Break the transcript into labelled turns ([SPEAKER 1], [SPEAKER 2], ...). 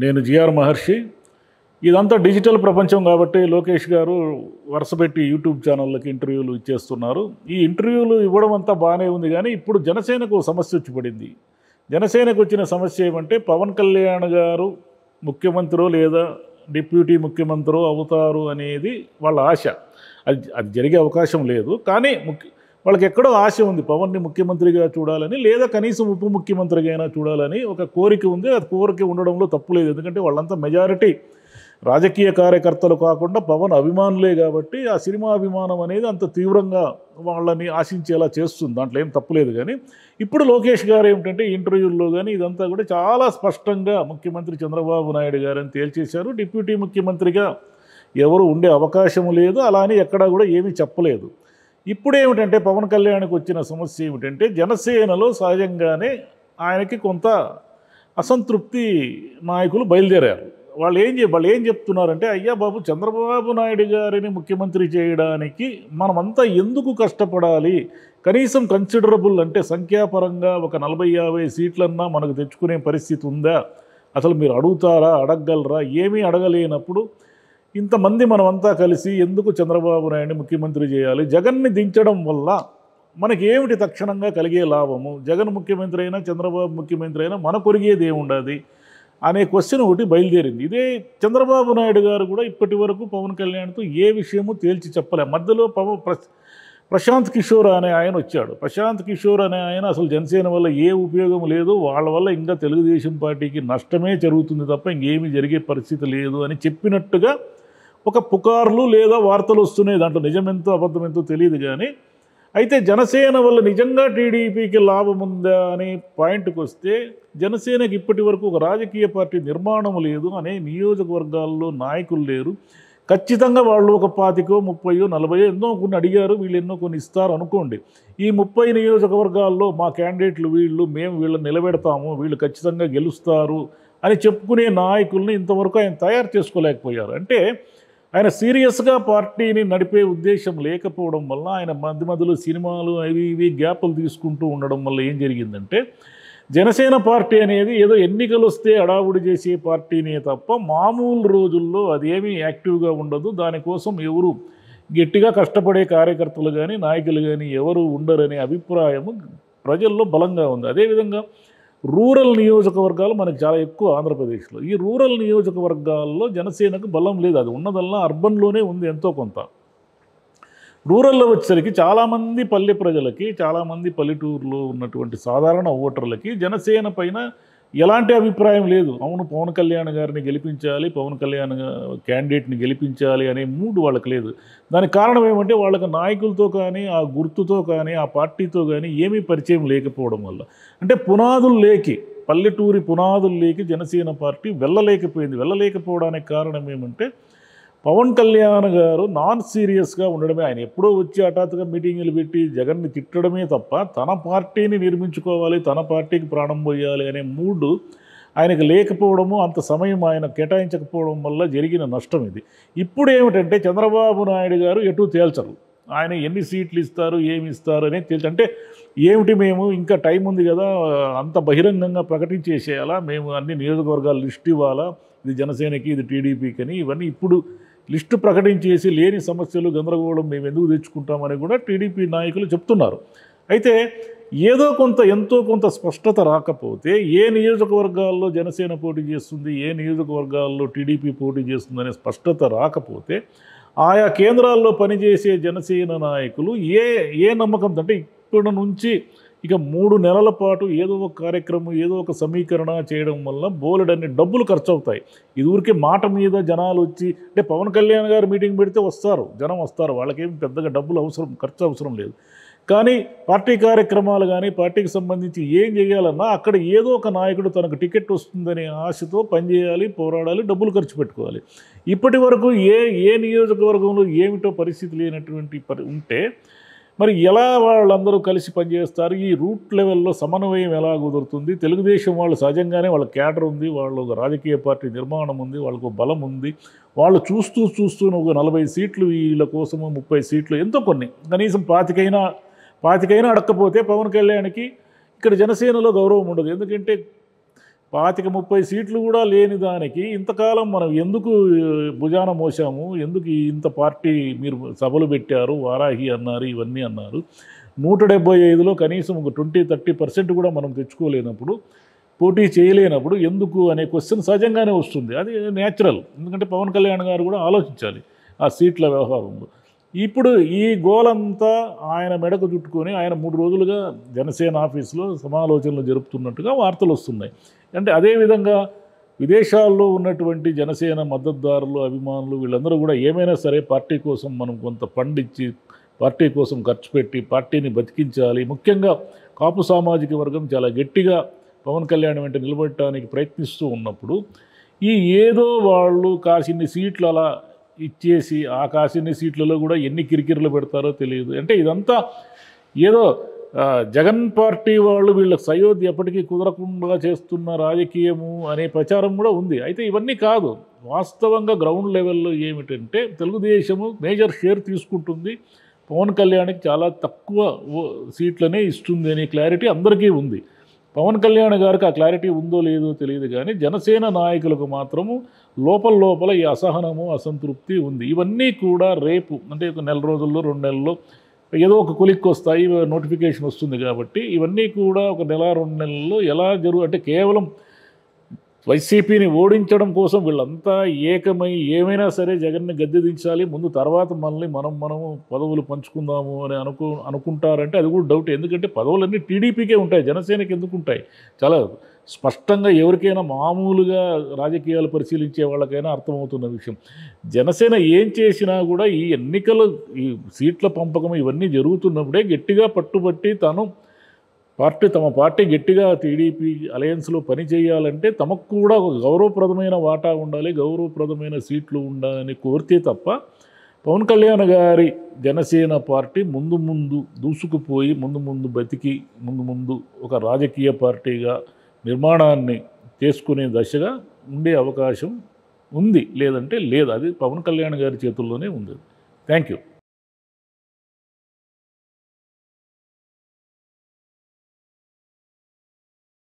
[SPEAKER 1] నేను జిఆర్ మహర్షి. ఇదంతా డిజిటల్ ప్రపంచం కాబట్టి లోకేష్ గారు వరుసపెట్టి యూట్యూబ్ ఛానళ్ళకి ఇంటర్వ్యూలు ఇచ్చేస్తున్నారు. ఈ ఇంటర్వ్యూలు ఇవ్వడం అంతా బాగానే ఉంది, కానీ ఇప్పుడు జనసేనకు సమస్య వచ్చి పడింది. జనసేనకు వచ్చిన సమస్య ఏమంటే పవన్ కళ్యాణ్ గారు ముఖ్యమంత్రో లేదా డిప్యూటీ ముఖ్యమంత్రో అవుతారు అనేది వాళ్ళ ఆశ. అది జరిగే అవకాశం లేదు, కానీ వాళ్ళకి ఎక్కడో ఆశ ఉంది, పవన్ని ముఖ్యమంత్రిగా చూడాలని, లేదా కనీసం ఉప ముఖ్యమంత్రిగా అయినా చూడాలని ఒక కోరిక ఉంది. అది కోరిక ఉండడంలో తప్పు లేదు, ఎందుకంటే వాళ్ళంతా మెజారిటీ రాజకీయ కార్యకర్తలు కాకుండా పవన్ అభిమానులే కాబట్టి ఆ సినిమా అభిమానం అనేది అంత తీవ్రంగా వాళ్ళని ఆశించేలా చేస్తుంది. దాంట్లో ఏం తప్పులేదు. కానీ ఇప్పుడు లోకేష్ గారు ఏమిటంటే ఇంటర్వ్యూల్లో కానీ ఇదంతా కూడా చాలా స్పష్టంగా ముఖ్యమంత్రి చంద్రబాబు నాయుడు గారని తేల్చేశారు. డిప్యూటీ ముఖ్యమంత్రిగా ఎవరు ఉండే అవకాశం లేదు, అలా అని ఎక్కడా కూడా ఏమీ చెప్పలేదు. ఇప్పుడేమిటంటే పవన్ కళ్యాణ్కి వచ్చిన సమస్య ఏమిటంటే జనసేనలో సహజంగానే ఆయనకి కొంత అసంతృప్తి నాయకులు బయలుదేరారు. వాళ్ళు ఏం చెప్తున్నారంటే, అయ్యా బాబు, చంద్రబాబు నాయుడు గారిని ముఖ్యమంత్రి చేయడానికి మనమంతా ఎందుకు కష్టపడాలి? కనీసం కన్సిడరబుల్ అంటే సంఖ్యాపరంగా ఒక 40-50 సీట్లన్నా మనకు తెచ్చుకునే పరిస్థితి ఉందా? అసలు మీరు అడుగుతారా? అడగగలరా? ఏమీ అడగలేనప్పుడు ఇంతమంది మనమంతా కలిసి ఎందుకు చంద్రబాబు నాయుడిని ముఖ్యమంత్రి చేయాలి? జగన్ని దించడం వల్ల మనకి ఏమిటి తక్షణంగా కలిగే లాభము? జగన్ ముఖ్యమంత్రి అయినా చంద్రబాబు ముఖ్యమంత్రి అయినా మన కొరిగేది ఏముండదు అనే క్వశ్చన్ ఒకటి బయలుదేరింది. ఇదే చంద్రబాబు నాయుడు గారు కూడా ఇప్పటి వరకు పవన్ కళ్యాణ్తో ఏ విషయమూ తేల్చి చెప్పలే. మధ్యలో ప్రశాంత్ కిషోర్ అనే ఆయన వచ్చాడు. ప్రశాంత్ కిషోర్ అనే ఆయన అసలు జనసేన వల్ల ఏ ఉపయోగం లేదు, వాళ్ళ వల్ల ఇంకా తెలుగుదేశం పార్టీకి నష్టమే జరుగుతుంది తప్ప ఇంకేమీ జరిగే పరిస్థితి లేదు అని చెప్పినట్టుగా ఒక పుకార్లు లేదా వార్తలు వస్తున్నాయి. దాంట్లో నిజమెంతో అబద్ధమెంతో తెలియదు. కానీ అయితే జనసేన వల్ల నిజంగా టీడీపీకి లాభం ఉందా అనే పాయింట్కి వస్తే, జనసేనకి ఇప్పటి వరకు ఒక రాజకీయ పార్టీ నిర్మాణం లేదు, అనే నియోజకవర్గాల్లో నాయకులు లేరు. ఖచ్చితంగా వాళ్ళు ఒక 25, 30, 40 ఎన్నో కొన్ని అడిగారు, వీళ్ళు ఎన్నో కొన్ని ఇస్తారు అనుకోండి. ఈ 30 నియోజకవర్గాల్లో మా క్యాండిడేట్లు వీళ్ళు, మేము వీళ్ళని నిలబెడతాము, వీళ్ళు ఖచ్చితంగా గెలుస్తారు అని చెప్పుకునే నాయకుల్ని ఇంతవరకు ఆయన తయారు చేసుకోలేకపోయారు. అంటే ఆయన సీరియస్గా పార్టీని నడిపే ఉద్దేశం లేకపోవడం వల్ల, ఆయన మధ్యలో సినిమాలు అవి ఇవి గ్యాపులు తీసుకుంటూ ఉండడం వల్ల ఏం జరిగిందంటే, జనసేన పార్టీ అనేది ఏదో ఎన్నికలు వస్తే అడావుడి చేసే పార్టీనే తప్ప మామూలు రోజుల్లో అదేమీ యాక్టివ్గా ఉండదు. దానికోసం ఎవరు గట్టిగా కష్టపడే కార్యకర్తలు కానీ నాయకులు కానీ ఎవరు ఉండరనే అభిప్రాయము ప్రజల్లో బలంగా ఉంది. అదేవిధంగా రూరల్ నియోజకవర్గాలు మనకు చాలా ఎక్కువ ఆంధ్రప్రదేశ్లో. ఈ రూరల్ నియోజకవర్గాల్లో జనసేనకు బలం లేదు. అది ఉన్నదల్లా అర్బన్లోనే ఉంది ఎంతో కొంత. రూరల్లో వచ్చేసరికి చాలామంది పల్లె ప్రజలకి, చాలామంది పల్లెటూరులో ఉన్నటువంటి సాధారణ ఓటర్లకి జనసేన పైన ఎలాంటి అభిప్రాయం లేదు. అవును, పవన్ కళ్యాణ్ గారిని గెలిపించాలి, పవన్ కళ్యాణ్ క్యాండిడేట్ని గెలిపించాలి అనే మూడ్ వాళ్ళకి లేదు. దానికి కారణం ఏమంటే వాళ్ళకి నాయకులతో కానీ, ఆ గుర్తుతో కానీ, ఆ పార్టీతో కానీ ఏమీ పరిచయం లేకపోవడం వల్ల. అంటే పునాదులు లేకి, పల్లెటూరి పునాదులు లేకి జనసేన పార్టీ వెళ్ళలేకపోయింది. వెళ్ళలేకపోవడానికి కారణం ఏమంటే పవన్ కళ్యాణ్ గారు నాన్ సీరియస్గా ఉండడమే. ఆయన ఎప్పుడో వచ్చి హఠాత్తుగా మీటింగులు పెట్టి జగన్ని తిట్టడమే తప్ప తన పార్టీని నిర్మించుకోవాలి, తన పార్టీకి ప్రాణం పోయాలి అనే మూడు ఆయనకు లేకపోవడము, అంత సమయం ఆయన కేటాయించకపోవడం వల్ల జరిగిన నష్టం ఇది. ఇప్పుడు ఏమిటంటే చంద్రబాబు నాయుడు గారు ఎటు తేల్చరు. ఆయన ఎన్ని సీట్లు ఇస్తారు, ఏమి ఇస్తారు అనేది తేల్చి, అంటే ఏమిటి మేము ఇంకా టైం ఉంది కదా, అంత బహిరంగంగా ప్రకటించేసేయాలా, మేము అన్ని నియోజకవర్గాలు లిస్ట్ ఇవ్వాలా, ఇది జనసేనకి ఇది టీడీపీకి అని, ఇవన్నీ ఇప్పుడు లిస్టు ప్రకటించేసి లేని సమస్యలు గందరగోళం మేము ఎందుకు తెచ్చుకుంటామని కూడా టీడీపీ నాయకులు చెప్తున్నారు. అయితే ఏదో ఎంతో కొంత స్పష్టత రాకపోతే, ఏ నియోజకవర్గాల్లో జనసేన పోటీ చేస్తుంది, ఏ నియోజకవర్గాల్లో టీడీపీ పోటీ చేస్తుంది అనే స్పష్టత రాకపోతే ఆయా కేంద్రాల్లో పనిచేసే జనసేన నాయకులు ఏ నమ్మకంతో, అంటే ఇప్పటి నుంచి ఇక 3 నెలల పాటు ఏదో ఒక కార్యక్రమం, ఏదో ఒక సమీకరణ చేయడం వల్ల బోలెడన్ని డబ్బులు ఖర్చు అవుతాయి. ఇది ఊరికే మాట మీద జనాలు వచ్చి, అంటే పవన్ కళ్యాణ్ గారు మీటింగ్ పెడితే వస్తారు, జనం వస్తారు, వాళ్ళకేం పెద్దగా డబ్బులు ఖర్చు అవసరం లేదు. కానీ పార్టీ కార్యక్రమాలు కానీ, పార్టీకి సంబంధించి ఏం చేయాలన్నా అక్కడ ఏదో ఒక నాయకుడు తనకు టికెట్ వస్తుందనే ఆశతో పనిచేయాలి, పోరాడాలి, డబ్బులు ఖర్చు పెట్టుకోవాలి. ఇప్పటి వరకు ఏ నియోజకవర్గంలో ఏమిటో పరిస్థితి లేనటువంటి ఉంటే మరి ఎలా వాళ్ళందరూ కలిసి పనిచేస్తారు? ఈ రూట్ లెవెల్లో సమన్వయం ఎలా కుదురుతుంది? తెలుగుదేశం వాళ్ళు సహజంగానే వాళ్ళ క్యాడర్ ఉంది, వాళ్ళు ఒక రాజకీయ పార్టీ నిర్మాణం ఉంది, వాళ్ళకు బలం ఉంది. వాళ్ళు చూస్తూ ఒక 40 సీట్లు వీళ్ళ కోసము, 30 సీట్లు ఎంతో కొన్ని, కనీసం 25 అడక్కపోతే పవన్ కళ్యాణ్కి ఇక్కడ జనసేనలో గౌరవం ఉండదు. ఎందుకంటే 25-30 సీట్లు కూడా లేని దానికి ఇంతకాలం మనం ఎందుకు భుజాన మోసాము, ఎందుకు ఇంత పార్టీ మీరు సభలు పెట్టారు, వారాహి అన్నారు, ఇవన్నీ అన్నారు. 175లో కనీసం ఒక 20-30% కూడా మనం తెచ్చుకోలేనప్పుడు, పోటీ చేయలేనప్పుడు ఎందుకు అనే క్వశ్చన్ సహజంగానే వస్తుంది. అది న్యాచురల్. ఎందుకంటే పవన్ కళ్యాణ్ గారు కూడా ఆలోచించాలి ఆ సీట్ల వ్యవహారంలో. ఇప్పుడు ఈ గోలంతా ఆయన మెడకు చుట్టుకొని ఆయన 3 రోజులుగా జనసేన ఆఫీసులో సమాలోచనలు జరుపుతున్నట్టుగా వార్తలు వస్తున్నాయి. అంటే అదేవిధంగా విదేశాల్లో ఉన్నటువంటి జనసేన మద్దతుదారులు, అభిమానులు వీళ్ళందరూ కూడా ఏమైనా సరే పార్టీ కోసం మనం కొంత ఫండ్ ఇచ్చి, పార్టీ కోసం ఖర్చు పెట్టి పార్టీని బతికించాలి. ముఖ్యంగా కాపు సామాజిక వర్గం చాలా గట్టిగా పవన్ కళ్యాణ్ వెంట నిలబడటానికి ప్రయత్నిస్తూ ఉన్నప్పుడు ఏదో వాళ్ళు కాసిన్ని సీట్లు అలా ఇచ్చేసి ఆ కాసిన్ని సీట్లలో కూడా ఎన్ని కిరికిరలు పెడతారో తెలియదు. అంటే ఇదంతా ఏదో జగన్ పార్టీ వాళ్ళు వీళ్ళకి సయోధ్య ఎప్పటికీ కుదరకుండా చేస్తున్న రాజకీయము అనే ప్రచారం కూడా ఉంది. అయితే ఇవన్నీ కాదు. వాస్తవంగా గ్రౌండ్ లెవెల్లో ఏమిటంటే తెలుగుదేశము మేజర్ షేర్ తీసుకుంటుంది, పవన్ కళ్యాణ్కి చాలా తక్కువ సీట్లనే ఇస్తుంది అనే క్లారిటీ అందరికీ ఉంది. పవన్ కళ్యాణ్ గారికి ఆ క్లారిటీ ఉందో లేదో తెలియదు, కానీ జనసేన నాయకులకు మాత్రము లోపల ఈ అసహనము, అసంతృప్తి ఉంది. ఇవన్నీ కూడా రేపు అంటే ఒక నెల రోజుల్లో 2 నెలల్లో ఏదో ఒక కొలిక్కి వస్తాయి, నోటిఫికేషన్ వస్తుంది. కాబట్టి ఇవన్నీ కూడా ఒక నెల 2 నెలల్లో ఎలా అంటే కేవలం వైసీపీని ఓడించడం కోసం వీళ్ళంతా ఏకమై ఏమైనా సరే జగన్ని గద్దె దించాలి, ముందు తర్వాత మనము పదవులు పంచుకుందాము అని అనుకుంటారంటే అది కూడా డౌట్. ఎందుకంటే పదవులన్నీ టీడీపీకే ఉంటాయి, జనసేనకి ఎందుకు ఉంటాయి? చాలా స్పష్టంగా ఎవరికైనా మామూలుగా రాజకీయాలు పరిశీలించే వాళ్ళకైనా అర్థమవుతున్న విషయం. జనసేన ఏం చేసినా కూడా ఈ ఎన్నికలు, ఈ సీట్ల పంపకం ఇవన్నీ జరుగుతున్నప్పుడే గట్టిగా పట్టుబట్టి తమ పార్టీ గట్టిగా టీడీపీ అలయన్స్లో పనిచేయాలంటే తమకు కూడా ఒక గౌరవప్రదమైన వాటా ఉండాలి, గౌరవప్రదమైన సీట్లు ఉండాలని కోరితే తప్ప పవన్ కళ్యాణ్ గారి జనసేన పార్టీ ముందు దూసుకుపోయి ముందు బతికి ముందు ఒక రాజకీయ పార్టీగా నిర్మాణాన్ని చేసుకునే దశగా ఉండే అవకాశం ఉంది. లేదంటే లేదు. అది పవన్ కళ్యాణ్ గారి చేతుల్లోనే ఉంది. Thank you.